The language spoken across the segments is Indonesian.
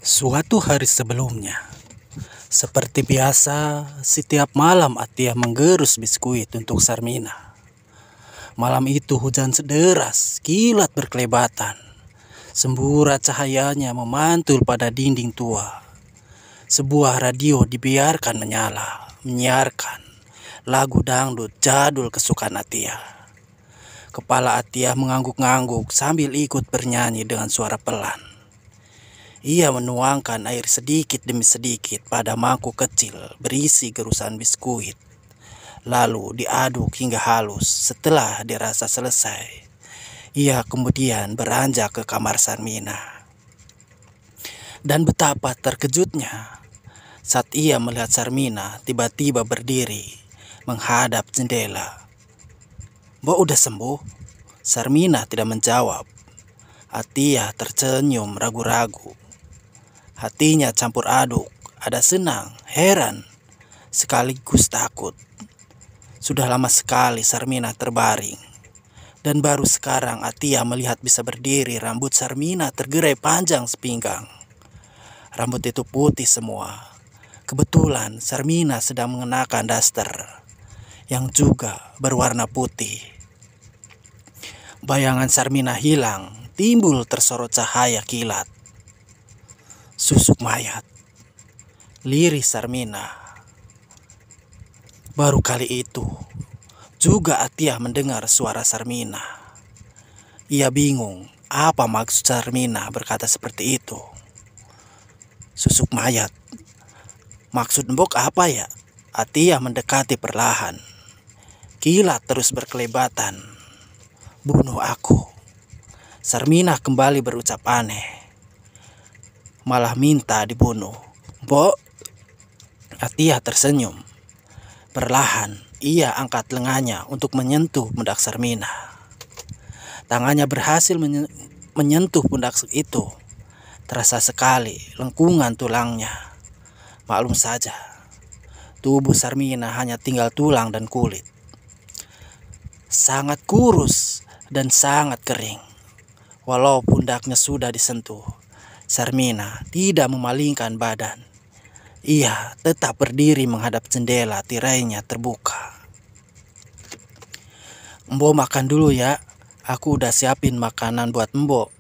Suatu hari sebelumnya, seperti biasa, setiap malam Atia menggerus biskuit untuk Sarmina. Malam itu hujan deras, kilat berkelebatan. Semburat cahayanya memantul pada dinding tua. Sebuah radio dibiarkan menyala, menyiarkan lagu dangdut jadul kesukaan Atia. Kepala Atia mengangguk-ngangguk sambil ikut bernyanyi dengan suara pelan. Ia menuangkan air sedikit demi sedikit pada mangkuk kecil berisi gerusan biskuit. Lalu diaduk hingga halus. Setelah dirasa selesai, ia kemudian beranjak ke kamar Sarmina. Dan betapa terkejutnya saat ia melihat Sarmina tiba-tiba berdiri menghadap jendela. "Mbok udah sembuh?" Sarmina tidak menjawab. Atia tersenyum ragu-ragu. Hatinya campur aduk, ada senang, heran, sekaligus takut. Sudah lama sekali Sarmina terbaring. Dan baru sekarang Atia melihat bisa berdiri, rambut Sarmina tergerai panjang sepinggang. Rambut itu putih semua. Kebetulan Sarmina sedang mengenakan daster yang juga berwarna putih. Bayangan Sarmina hilang, timbul tersorot cahaya kilat. Susuk mayat, lirih Sarmina. Baru kali itu juga Atia mendengar suara Sarmina. Ia bingung apa maksud Sarmina berkata seperti itu. Susuk mayat, maksud mbok apa ya? Atia mendekati perlahan. Kilat terus berkelebatan. "Bunuh aku." Sarmina kembali berucap aneh. Malah minta dibunuh. "Mbok." Atia tersenyum. Perlahan ia angkat lengannya untuk menyentuh pundak Sarmina. Tangannya berhasil menyentuh pundak itu. Terasa sekali lengkungan tulangnya. Maklum saja, tubuh Sarmina hanya tinggal tulang dan kulit. Sangat kurus dan sangat kering. Walau pundaknya sudah disentuh, Sarmina tidak memalingkan badan. Ia tetap berdiri menghadap jendela, tirainya terbuka. "Mbok makan dulu ya, aku udah siapin makanan buat mbok."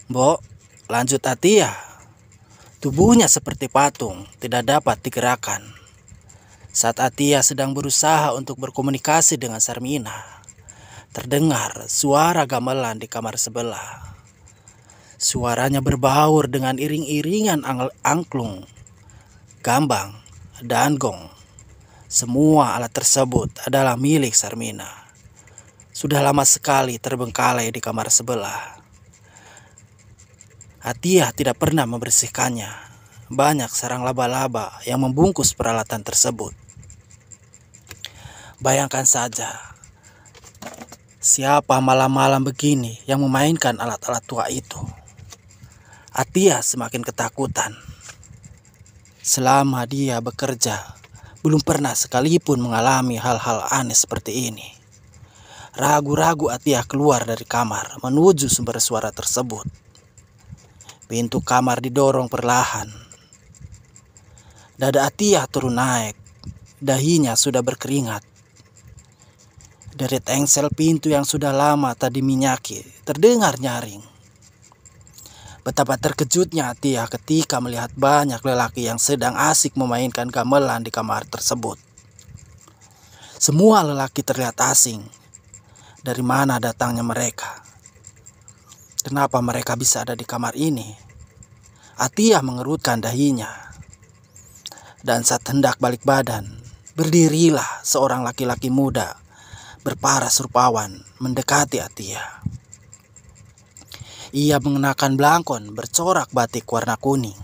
"Mbok," lanjut Atia. Tubuhnya seperti patung, tidak dapat digerakkan. Saat Atia sedang berusaha untuk berkomunikasi dengan Sarmina, terdengar suara gamelan di kamar sebelah. Suaranya berbaur dengan iring-iringan angklung, gambang, dan gong. Semua alat tersebut adalah milik Sarmina. Sudah lama sekali terbengkalai di kamar sebelah. Atia tidak pernah membersihkannya. Banyak sarang laba-laba yang membungkus peralatan tersebut. Bayangkan saja, siapa malam-malam begini yang memainkan alat-alat tua itu? Atia semakin ketakutan. Selama dia bekerja, belum pernah sekalipun mengalami hal-hal aneh seperti ini. Ragu-ragu Atia keluar dari kamar menuju sumber suara tersebut. Pintu kamar didorong perlahan. Dada Atia turun naik. Dahinya sudah berkeringat. Derit engsel pintu yang sudah lama tak diminyaki terdengar nyaring. Betapa terkejutnya Atia ketika melihat banyak lelaki yang sedang asik memainkan gamelan di kamar tersebut. Semua lelaki terlihat asing. Dari mana datangnya mereka? Kenapa mereka bisa ada di kamar ini? Atia mengerutkan dahinya. Dan saat hendak balik badan, berdirilah seorang laki-laki muda berparas rupawan mendekati Atia. Ia mengenakan belangkon bercorak batik warna kuning.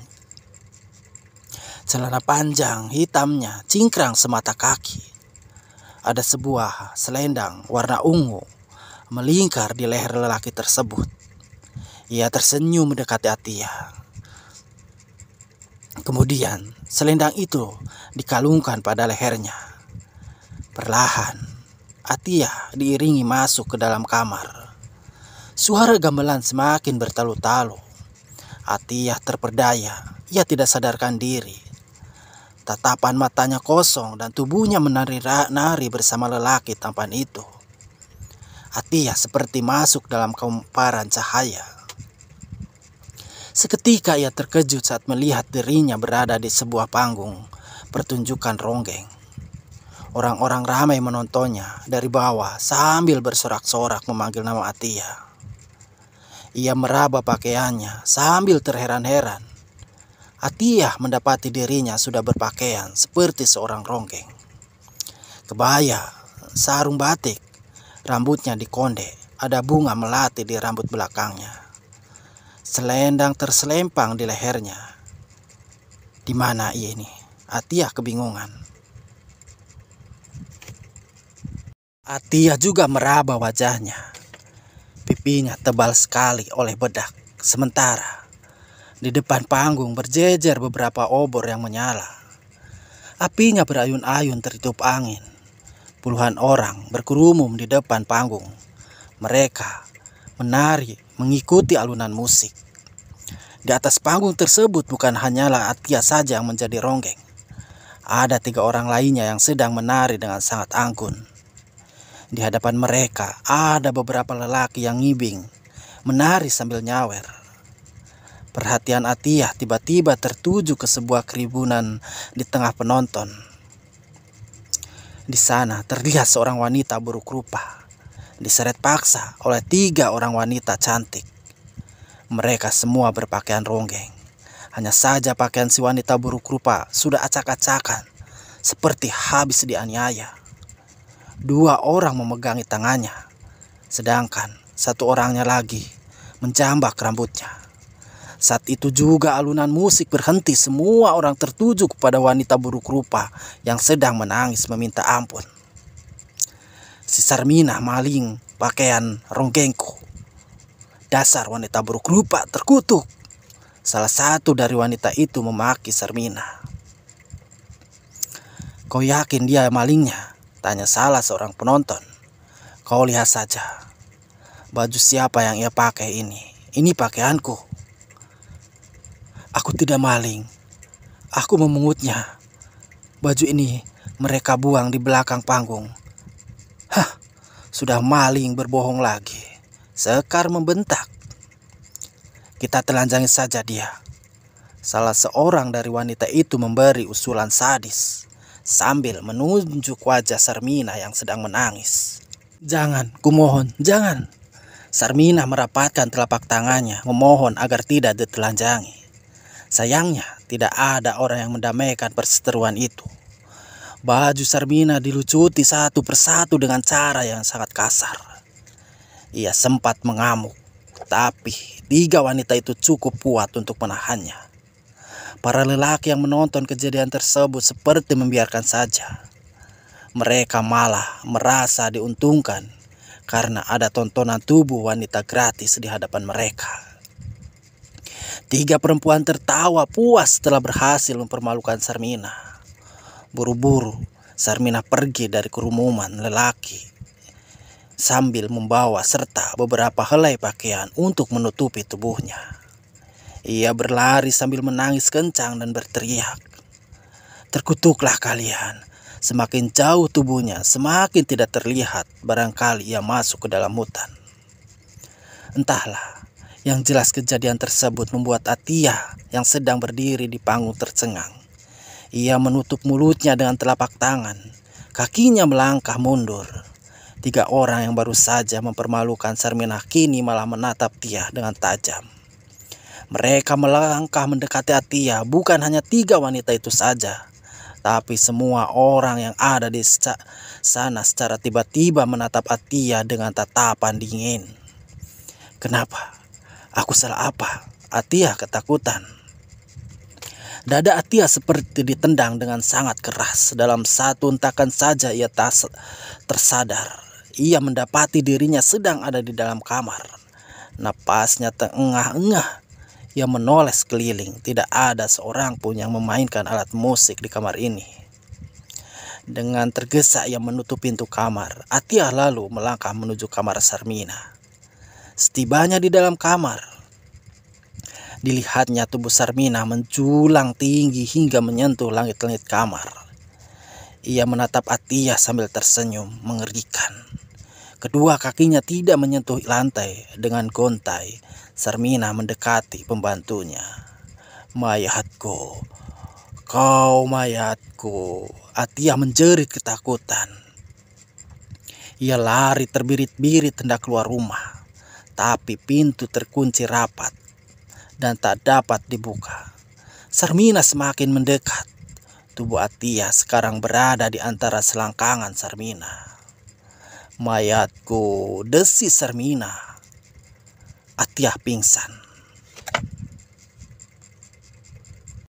Celana panjang hitamnya cingkrang semata kaki. Ada sebuah selendang warna ungu melingkar di leher lelaki tersebut. Ia tersenyum mendekati Atia. Kemudian selendang itu dikalungkan pada lehernya. Perlahan Atia diiringi masuk ke dalam kamar. Suara gamelan semakin bertalu-talu. Atiyah terperdaya, ia tidak sadarkan diri. Tatapan matanya kosong dan tubuhnya menari-nari bersama lelaki tampan itu. Atiyah seperti masuk dalam kemparan cahaya. Seketika ia terkejut saat melihat dirinya berada di sebuah panggung pertunjukan ronggeng. Orang-orang ramai menontonnya dari bawah sambil bersorak-sorak memanggil nama Atiyah. Ia meraba pakaiannya sambil terheran-heran. Atiyah mendapati dirinya sudah berpakaian seperti seorang ronggeng. Kebaya, sarung batik, rambutnya dikonde, ada bunga melati di rambut belakangnya. Selendang terselempang di lehernya. Di mana ia ini? Atiyah kebingungan. Atiyah juga meraba wajahnya. Pipinya tebal sekali oleh bedak. Sementara di depan panggung berjejer beberapa obor yang menyala. Apinya berayun-ayun tertiup angin. Puluhan orang berkerumun di depan panggung. Mereka menari mengikuti alunan musik. Di atas panggung tersebut bukan hanyalah Atiyah saja yang menjadi ronggeng. Ada 3 orang lainnya yang sedang menari dengan sangat anggun. Di hadapan mereka ada beberapa lelaki yang ngibing, menari sambil nyawer. Perhatian Atiyah tiba-tiba tertuju ke sebuah keribunan di tengah penonton. Di sana terlihat seorang wanita buruk rupa, diseret paksa oleh 3 orang wanita cantik. Mereka semua berpakaian ronggeng. Hanya saja pakaian si wanita buruk rupa sudah acak-acakan, seperti habis dianiaya. 2 orang memegangi tangannya, sedangkan 1 orangnya lagi menjambak rambutnya. Saat itu juga alunan musik berhenti. Semua orang tertuju kepada wanita buruk rupa yang sedang menangis meminta ampun. Si Sarmina maling pakaian ronggengku. Dasar wanita buruk rupa terkutuk. Salah satu dari wanita itu memaki Sarmina. Kau yakin dia malingnya? Tanya salah seorang penonton. Kau lihat saja. Baju siapa yang ia pakai ini? Ini pakaianku. Aku tidak maling. Aku memungutnya. Baju ini mereka buang di belakang panggung. Hah, sudah maling berbohong lagi. Sekar membentak. Kita telanjangi saja dia. Salah seorang dari wanita itu memberi usulan sadis sambil menunjuk wajah Sarmina yang sedang menangis. Jangan, kumohon, jangan. Sarmina merapatkan telapak tangannya memohon agar tidak ditelanjangi. Sayangnya tidak ada orang yang mendamaikan perseteruan itu. Baju Sarmina dilucuti satu persatu dengan cara yang sangat kasar. Ia sempat mengamuk, tapi 3 wanita itu cukup kuat untuk menahannya. Para lelaki yang menonton kejadian tersebut seperti membiarkan saja. Mereka malah merasa diuntungkan karena ada tontonan tubuh wanita gratis di hadapan mereka. 3 perempuan tertawa puas setelah berhasil mempermalukan Sarmina. Buru-buru Sarmina pergi dari kerumunan lelaki sambil membawa serta beberapa helai pakaian untuk menutupi tubuhnya. Ia berlari sambil menangis kencang dan berteriak, "Terkutuklah kalian." Semakin jauh tubuhnya, semakin tidak terlihat. Barangkali ia masuk ke dalam hutan. Entahlah, yang jelas kejadian tersebut membuat Atiyah yang sedang berdiri di panggung tercengang. Ia menutup mulutnya dengan telapak tangan. Kakinya melangkah mundur. 3 orang yang baru saja mempermalukan Sarmina kini malah menatap dia dengan tajam. Mereka melangkah mendekati Atiyah. Bukan hanya 3 wanita itu saja, tapi semua orang yang ada di sana secara tiba-tiba menatap Atiyah dengan tatapan dingin. Kenapa? Aku salah apa? Atiyah ketakutan. Dada Atiyah seperti ditendang dengan sangat keras. Dalam satu hentakan saja ia tersadar. Ia mendapati dirinya sedang ada di dalam kamar. Napasnya terengah-engah. Ia menoleh sekeliling. Tidak ada seorang pun yang memainkan alat musik di kamar ini. Dengan tergesa ia menutup pintu kamar. Atiyah lalu melangkah menuju kamar Sarmina. Setibanya di dalam kamar, Dilihatnya tubuh Sarmina menjulang tinggi hingga menyentuh langit-langit kamar. Ia menatap Atia sambil tersenyum mengerikan. Kedua kakinya tidak menyentuh lantai. Dengan gontai, Sarmina mendekati pembantunya. "Mayatku, kau mayatku." Atia menjerit ketakutan. Ia lari terbirit-birit hendak keluar rumah. Tapi pintu terkunci rapat dan tak dapat dibuka. Sarmina semakin mendekat. Tubuh Atia sekarang berada di antara selangkangan Sarmina. "Mayatku," desis Sarmina. Atia pingsan.